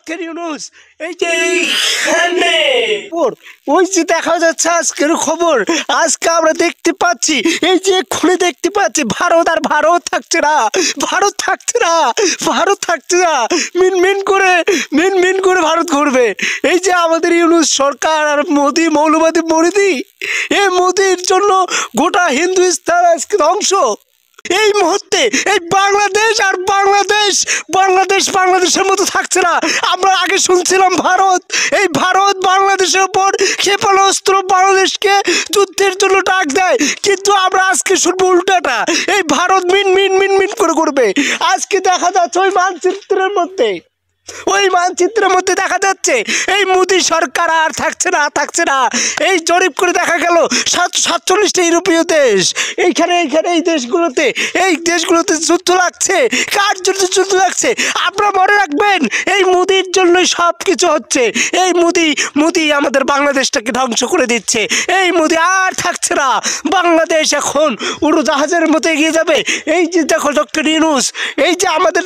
Doctor Yunus এই যে ওই যে দেখা যাচ্ছে আজকের খবর, আজকে আমরা দেখতে পাচ্ছি, এই যে খুলে দেখতে পাচ্ছি ভারত আর ভারত থাকছে না, ভারত থাকছে না, ভারত থাকছে না, মিন মিন করে ভারত ঘুরবে। এই যে আমাদের ইউনূস সরকার আর মোদি মৌলবাদী মোদি, এই মোদির জন্য গোটা হিন্দুস্তান আজকে ধ্বংস। এই মুহূর্তে এই বাংলাদেশ আর বাংলাদেশের মতো থাকছে না। আমরা আগে শুনছিলাম ভারত, এই ভারত বাংলাদেশের উপর ক্ষেপণাস্ত্র বাংলাদেশকে যুদ্ধের জন্য ডাক দেয়, কিন্তু আমরা আজকে শুনবো উল্টাটা, এই ভারত মিন করে করবে। আজকে দেখা যাচ্ছে ওই মানচিত্রের মধ্যে দেখা যাচ্ছে এই মোদি সরকার আর থাকছে না। এই জরিপ করে দেখা গেল 47টা ইউরোপীয় দেশ, এইখানে এই দেশগুলোতে যুদ্ধ লাগছে। কার জন্য যুদ্ধ লাগছে? আপনারা মনে রাখবেন, এই মোদির জন্যই সব কিছু হচ্ছে। এই মোদি আমাদের বাংলাদেশটাকে ধ্বংস করে দিচ্ছে। এই মোদি আর থাকছে না। বাংলাদেশ এখন উড়োজাহাজের মতো এগিয়ে যাবে। এই যে দেখো ডক্টর ইউনূস, এই যে আমাদের